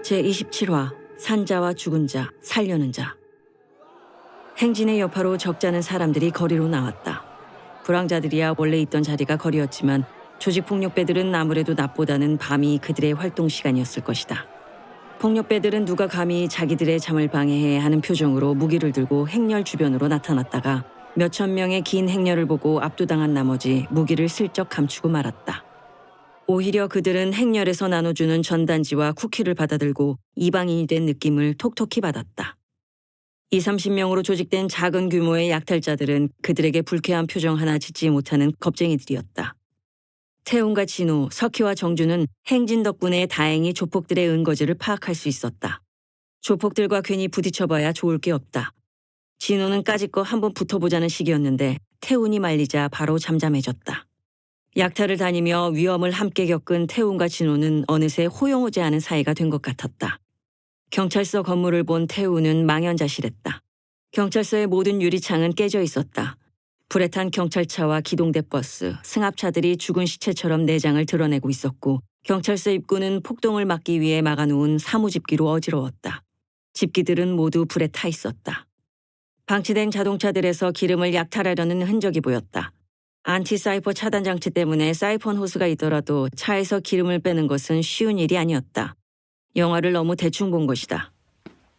제27화 산자와 죽은 자, 살려는 자. 행진의 여파로 적잖은 사람들이 거리로 나왔다. 불황자들이야 원래 있던 자리가 거리였지만 조직폭력배들은 아무래도 낮보다는 밤이 그들의 활동 시간이었을 것이다. 폭력배들은 누가 감히 자기들의 잠을 방해해 하는 표정으로 무기를 들고 행렬 주변으로 나타났다가 몇천 명의 긴 행렬을 보고 압도당한 나머지 무기를 슬쩍 감추고 말았다. 오히려 그들은 행렬에서 나눠주는 전단지와 쿠키를 받아들고 이방인이 된 느낌을 톡톡히 받았다. 20-30명으로 조직된 작은 규모의 약탈자들은 그들에게 불쾌한 표정 하나 짓지 못하는 겁쟁이들이었다. 태훈과 진호, 석희와 정주는 행진 덕분에 다행히 조폭들의 은거지를 파악할 수 있었다. 조폭들과 괜히 부딪혀봐야 좋을 게 없다. 진호는 까짓거 한번 붙어보자는 식이었는데 태훈이 말리자 바로 잠잠해졌다. 약탈을 다니며 위험을 함께 겪은 태훈과 진호는 어느새 호용하지 않은 사이가 된 것 같았다. 경찰서 건물을 본 태훈은 망연자실했다. 경찰서의 모든 유리창은 깨져 있었다. 불에 탄 경찰차와 기동대 버스, 승합차들이 죽은 시체처럼 내장을 드러내고 있었고 경찰서 입구는 폭동을 막기 위해 막아놓은 사무집기로 어지러웠다. 집기들은 모두 불에 타 있었다. 방치된 자동차들에서 기름을 약탈하려는 흔적이 보였다. 안티사이퍼 차단 장치 때문에 사이폰 호스가 있더라도 차에서 기름을 빼는 것은 쉬운 일이 아니었다. 영화를 너무 대충 본 것이다.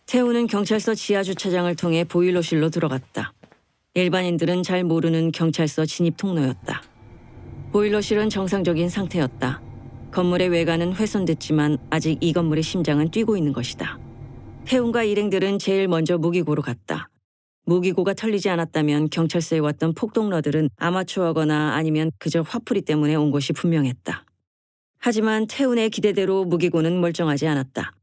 태우는 경찰서 지하주차장을 통해 보일러실로 들어갔다. 일반인들은 잘 모르는 경찰서 진입 통로였다. 보일러실은 정상적인 상태였다. 건물의 외관은 훼손됐지만 아직 이 건물의 심장은 뛰고 있는 것이다. 태훈과 일행들은 제일 먼저 무기고로 갔다. 무기고가 털리지 않았다면 경찰서에 왔던 폭동러들은 아마추어거나 아니면 그저 화풀이 때문에 온 것이 분명했다. 하지만 태훈의 기대대로 무기고는 멀쩡하지 않았다.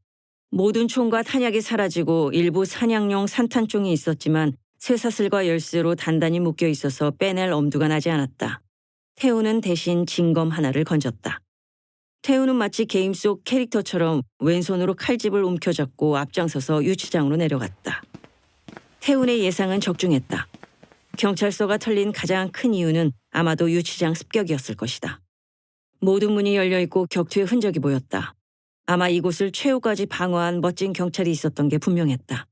모든 총과 탄약이 사라지고 일부 사냥용 산탄총이 있었지만 쇠사슬과 열쇠로 단단히 묶여 있어서 빼낼 엄두가 나지 않았다. 태훈은 대신 징검 하나를 건졌다. 태훈은 마치 게임 속 캐릭터처럼 왼손으로 칼집을 움켜잡고 앞장서서 유치장으로 내려갔다. 태훈의 예상은 적중했다. 경찰서가 털린 가장 큰 이유는 아마도 유치장 습격이었을 것이다. 모든 문이 열려있고 격투의 흔적이 보였다. 아마 이곳을 최후까지 방어한 멋진 경찰이 있었던 게 분명했다.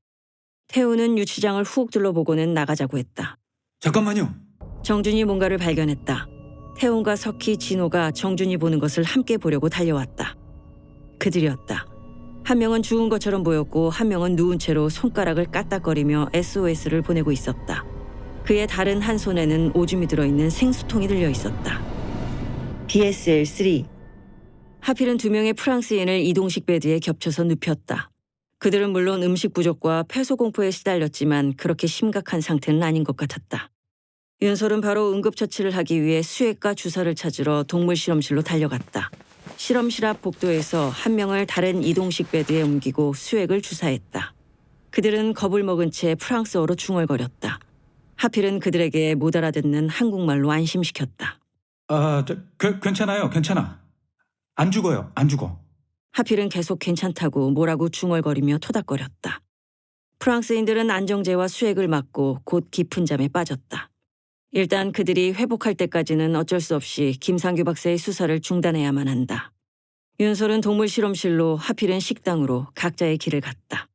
태훈은 유치장을 훅 둘러보고는 나가자고 했다. 잠깐만요. 정준이 뭔가를 발견했다. 태훈과 석희, 진호가 정준이 보는 것을 함께 보려고 달려왔다. 그들이었다. 한 명은 죽은 것처럼 보였고 한 명은 누운 채로 손가락을 까딱거리며 SOS를 보내고 있었다. 그의 다른 한 손에는 오줌이 들어있는 생수통이 들려 있었다. BSL-3. 하필은 2명의 프랑스인을 이동식 베드에 겹쳐서 눕혔다. 그들은 물론 음식 부족과 폐소 공포에 시달렸지만 그렇게 심각한 상태는 아닌 것 같았다. 윤솔은 바로 응급처치를 하기 위해 수액과 주사를 찾으러 동물 실험실로 달려갔다. 실험실 앞 복도에서 한 명을 다른 이동식 베드에 옮기고 수액을 주사했다. 그들은 겁을 먹은 채 프랑스어로 중얼거렸다. 하필은 그들에게 못 알아듣는 한국말로 안심시켰다. 괜찮아요. 괜찮아. 안 죽어요. 안 죽어. 하필은 계속 괜찮다고 뭐라고 중얼거리며 토닥거렸다. 프랑스인들은 안정제와 수액을 맞고 곧 깊은 잠에 빠졌다. 일단 그들이 회복할 때까지는 어쩔 수 없이 김상규 박사의 수사를 중단해야만 한다. 윤솔은 동물 실험실로 하필은 식당으로 각자의 길을 갔다.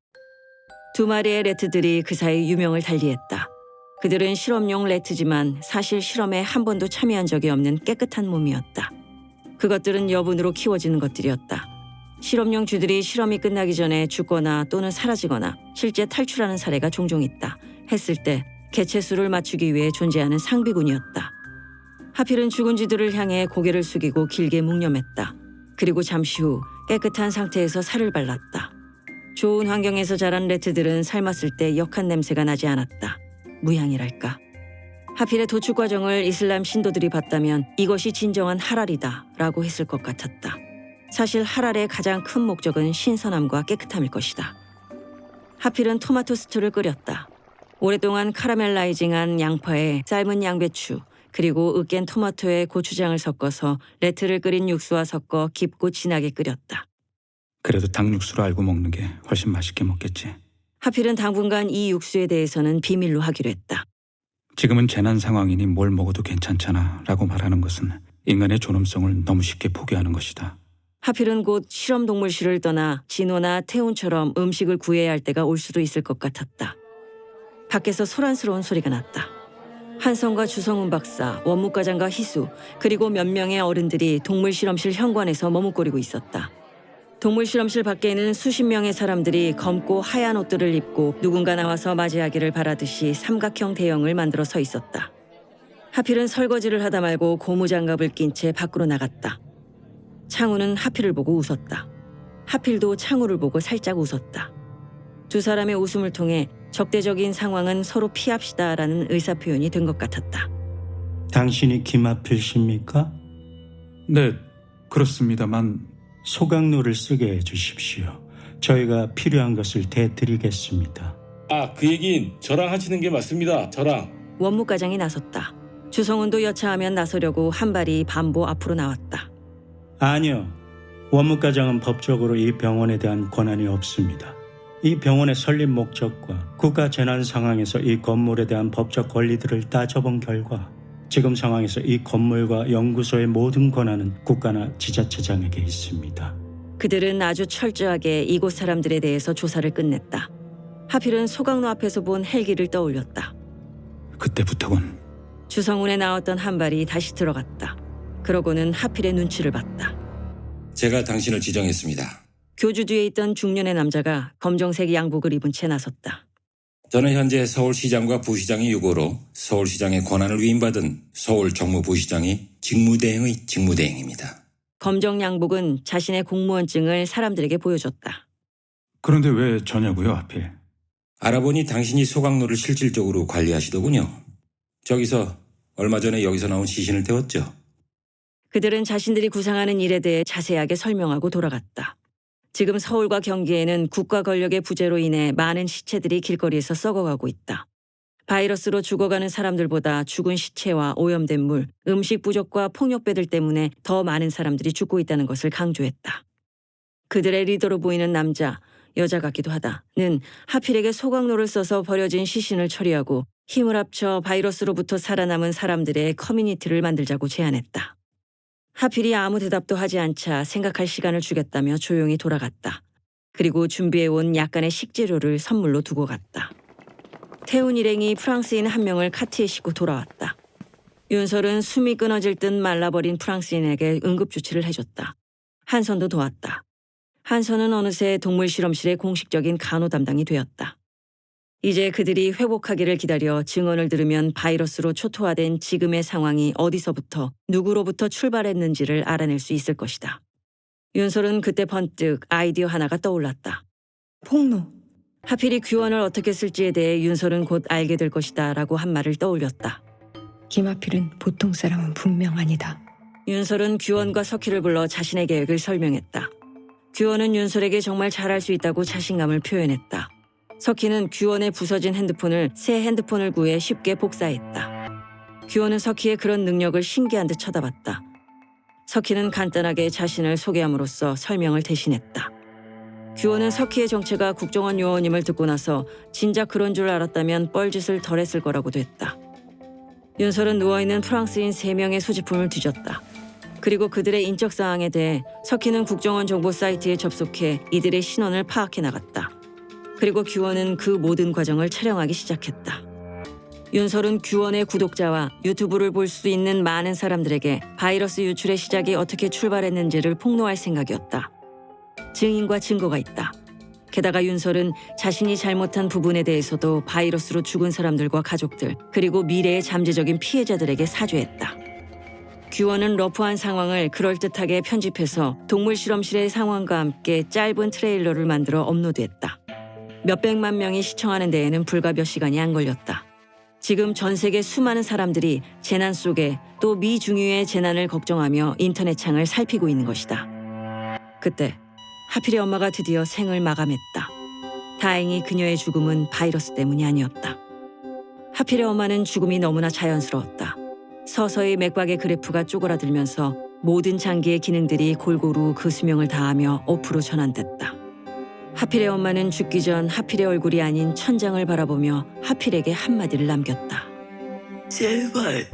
2마리의 레트들이 그 사이 유명을 달리했다. 그들은 실험용 레트지만 사실 실험에 한 번도 참여한 적이 없는 깨끗한 몸이었다. 그것들은 여분으로 키워지는 것들이었다. 실험용 쥐들이 실험이 끝나기 전에 죽거나 또는 사라지거나 실제 탈출하는 사례가 종종 있다. 했을 때 개체수를 맞추기 위해 존재하는 상비군이었다. 하필은 죽은 쥐들을 향해 고개를 숙이고 길게 묵념했다. 그리고 잠시 후 깨끗한 상태에서 살을 발랐다. 좋은 환경에서 자란 레트들은 삶았을 때 역한 냄새가 나지 않았다. 무향이랄까. 하필의 도축 과정을 이슬람 신도들이 봤다면 이것이 진정한 하랄이다 라고 했을 것 같았다. 사실 하랄의 가장 큰 목적은 신선함과 깨끗함일 것이다. 하필은 토마토 스튜를 끓였다. 오랫동안 카라멜라이징한 양파에 삶은 양배추 그리고 으깬 토마토에 고추장을 섞어서 레트를 끓인 육수와 섞어 깊고 진하게 끓였다. 그래도 닭 육수로 알고 먹는 게 훨씬 맛있게 먹겠지. 하필은 당분간 이 육수에 대해서는 비밀로 하기로 했다. 지금은 재난 상황이니 뭘 먹어도 괜찮잖아 라고 말하는 것은 인간의 존엄성을 너무 쉽게 포기하는 것이다. 하필은 곧 실험동물실을 떠나 진호나 태훈처럼 음식을 구해야 할 때가 올 수도 있을 것 같았다. 밖에서 소란스러운 소리가 났다. 한성과 주성훈 박사, 원무과장과 희수, 그리고 몇 명의 어른들이 동물실험실 현관에서 머뭇거리고 있었다. 동물실험실 밖에는 수십 명의 사람들이 검고 하얀 옷들을 입고 누군가 나와서 맞이하기를 바라듯이 삼각형 대형을 만들어 서 있었다. 하필은 설거지를 하다 말고 고무장갑을 낀 채 밖으로 나갔다. 창우는 하필을 보고 웃었다. 하필도 창우를 보고 살짝 웃었다. 두 사람의 웃음을 통해 적대적인 상황은 서로 피합시다라는 의사표현이 된 것 같았다. 당신이 김하필 씨입니까? 네, 그렇습니다만 소각로를 쓰게 해주십시오. 저희가 필요한 것을 대드리겠습니다. 그 얘긴 저랑 하시는 게 맞습니다. 저랑. 원무과장이 나섰다. 주성훈도 여차하면 나서려고 한 발이 반보 앞으로 나왔다. 아니요. 원무과장은 법적으로 이 병원에 대한 권한이 없습니다. 이 병원의 설립 목적과 국가 재난 상황에서 이 건물에 대한 법적 권리들을 따져본 결과 지금 상황에서 이 건물과 연구소의 모든 권한은 국가나 지자체장에게 있습니다. 그들은 아주 철저하게 이곳 사람들에 대해서 조사를 끝냈다. 하필은 소각로 앞에서 본 헬기를 떠올렸다. 그때부터군. 주성훈에 나왔던 한 발이 다시 들어갔다. 그러고는 하필의 눈치를 봤다. 제가 당신을 지정했습니다. 교주 뒤에 있던 중년의 남자가 검정색 양복을 입은 채 나섰다. 저는 현재 서울시장과 부시장의 요구로 서울시장의 권한을 위임받은 서울정무부시장이 직무대행의 직무대행입니다. 검정 양복은 자신의 공무원증을 사람들에게 보여줬다. 그런데 왜 저냐고요, 하필? 알아보니 당신이 소각로를 실질적으로 관리하시더군요. 저기서 얼마 전에 여기서 나온 시신을 태웠죠. 그들은 자신들이 구상하는 일에 대해 자세하게 설명하고 돌아갔다. 지금 서울과 경기에는 국가 권력의 부재로 인해 많은 시체들이 길거리에서 썩어가고 있다. 바이러스로 죽어가는 사람들보다 죽은 시체와 오염된 물, 음식 부족과 폭력배들 때문에 더 많은 사람들이 죽고 있다는 것을 강조했다. 그들의 리더로 보이는 남자, 여자 같기도 하다는 하필에게 소각로를 써서 버려진 시신을 처리하고 힘을 합쳐 바이러스로부터 살아남은 사람들의 커뮤니티를 만들자고 제안했다. 하필이 아무 대답도 하지 않자 생각할 시간을 주겠다며 조용히 돌아갔다. 그리고 준비해온 약간의 식재료를 선물로 두고 갔다. 태운 일행이 프랑스인 한 명을 카트에 싣고 돌아왔다. 윤설은 숨이 끊어질 듯 말라버린 프랑스인에게 응급조치를 해줬다. 한선도 도왔다. 한선은 어느새 동물실험실의 공식적인 간호 담당이 되었다. 이제 그들이 회복하기를 기다려 증언을 들으면 바이러스로 초토화된 지금의 상황이 어디서부터 누구로부터 출발했는지를 알아낼 수 있을 것이다. 윤설은 그때 번뜩 아이디어 하나가 떠올랐다. 폭로. 하필이 규원을 어떻게 쓸지에 대해 윤설은 곧 알게 될 것이다 라고 한 말을 떠올렸다. 김하필은 보통 사람은 분명 아니다. 윤설은 규원과 석희를 불러 자신의 계획을 설명했다. 규원은 윤설에게 정말 잘할 수 있다고 자신감을 표현했다. 석희는 규원의 부서진 핸드폰을 새 핸드폰을 구해 쉽게 복사했다. 규원은 석희의 그런 능력을 신기한 듯 쳐다봤다. 석희는 간단하게 자신을 소개함으로써 설명을 대신했다. 규원은 석희의 정체가 국정원 요원임을 듣고 나서 진작 그런 줄 알았다면 뻘짓을 덜 했을 거라고도 했다. 윤설은 누워있는 프랑스인 3명의 소지품을 뒤졌다. 그리고 그들의 인적 사항에 대해 석희는 국정원 정보 사이트에 접속해 이들의 신원을 파악해 나갔다. 그리고 규원은 그 모든 과정을 촬영하기 시작했다. 윤설은 규원의 구독자와 유튜브를 볼 수 있는 많은 사람들에게 바이러스 유출의 시작이 어떻게 출발했는지를 폭로할 생각이었다. 증인과 증거가 있다. 게다가 윤설은 자신이 잘못한 부분에 대해서도 바이러스로 죽은 사람들과 가족들, 그리고 미래의 잠재적인 피해자들에게 사죄했다. 규원은 러프한 상황을 그럴듯하게 편집해서 동물실험실의 상황과 함께 짧은 트레일러를 만들어 업로드했다. 몇백만 명이 시청하는 데에는 불과 몇 시간이 안 걸렸다. 지금 전 세계 수많은 사람들이 재난 속에 또 미중유의 재난을 걱정하며 인터넷 창을 살피고 있는 것이다. 그때 하필의 엄마가 드디어 생을 마감했다. 다행히 그녀의 죽음은 바이러스 때문이 아니었다. 하필의 엄마는 죽음이 너무나 자연스러웠다. 서서히 맥박의 그래프가 쪼그라들면서 모든 장기의 기능들이 골고루 그 수명을 다하며 오프로 전환됐다. 하필의 엄마는 죽기 전 하필의 얼굴이 아닌 천장을 바라보며 하필에게 한마디를 남겼다. 제발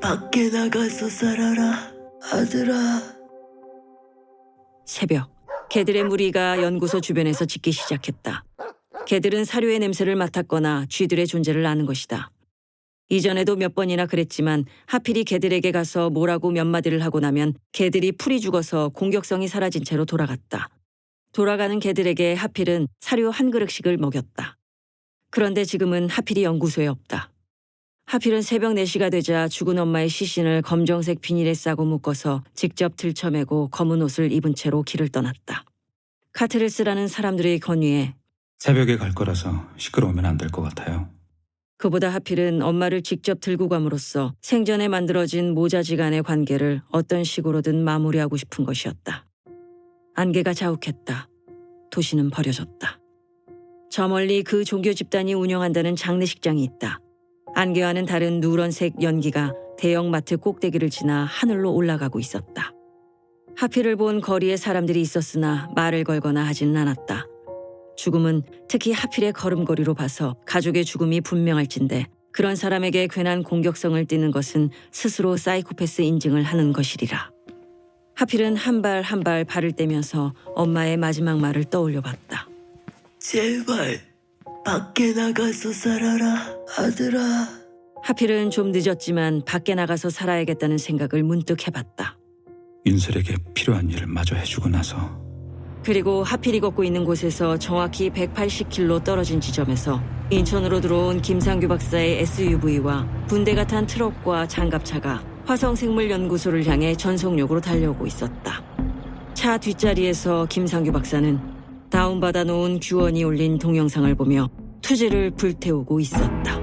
밖에 나가서 살아라, 아들아. 새벽, 개들의 무리가 연구소 주변에서 짖기 시작했다. 개들은 사료의 냄새를 맡았거나 쥐들의 존재를 아는 것이다. 이전에도 몇 번이나 그랬지만 하필이 개들에게 가서 뭐라고 몇 마디를 하고 나면 개들이 풀이 죽어서 공격성이 사라진 채로 돌아갔다. 돌아가는 개들에게 하필은 사료 한 그릇씩을 먹였다. 그런데 지금은 하필이 연구소에 없다. 하필은 새벽 4시가 되자 죽은 엄마의 시신을 검정색 비닐에 싸고 묶어서 직접 들쳐매고 검은 옷을 입은 채로 길을 떠났다. 카트를 쓰라는 사람들의 건의에 새벽에 갈 거라서 시끄러우면 안 될 것 같아요. 그보다 하필은 엄마를 직접 들고 감으로써 생전에 만들어진 모자지간의 관계를 어떤 식으로든 마무리하고 싶은 것이었다. 안개가 자욱했다. 도시는 버려졌다. 저 멀리 그 종교 집단이 운영한다는 장례식장이 있다. 안개와는 다른 누런색 연기가 대형마트 꼭대기를 지나 하늘로 올라가고 있었다. 하필을 본 거리에 사람들이 있었으나 말을 걸거나 하지는 않았다. 죽음은 특히 하필의 걸음걸이로 봐서 가족의 죽음이 분명할진데 그런 사람에게 괜한 공격성을 띠는 것은 스스로 사이코패스 인증을 하는 것이리라. 하필은 한 발 한 발 발을 떼면서 엄마의 마지막 말을 떠올려봤다. 제발 밖에 나가서 살아라, 아들아. 하필은 좀 늦었지만 밖에 나가서 살아야겠다는 생각을 문득 해봤다. 윤슬에게 필요한 일을 마저 해주고 나서 그리고 하필이 걷고 있는 곳에서 정확히 180km 떨어진 지점에서 인천으로 들어온 김상규 박사의 SUV와 분대가 탄 트럭과 장갑차가 화성생물연구소를 향해 전속력으로 달려오고 있었다. 차 뒷자리에서 김상규 박사는 다운받아 놓은 규원이 올린 동영상을 보며 투지를 불태우고 있었다.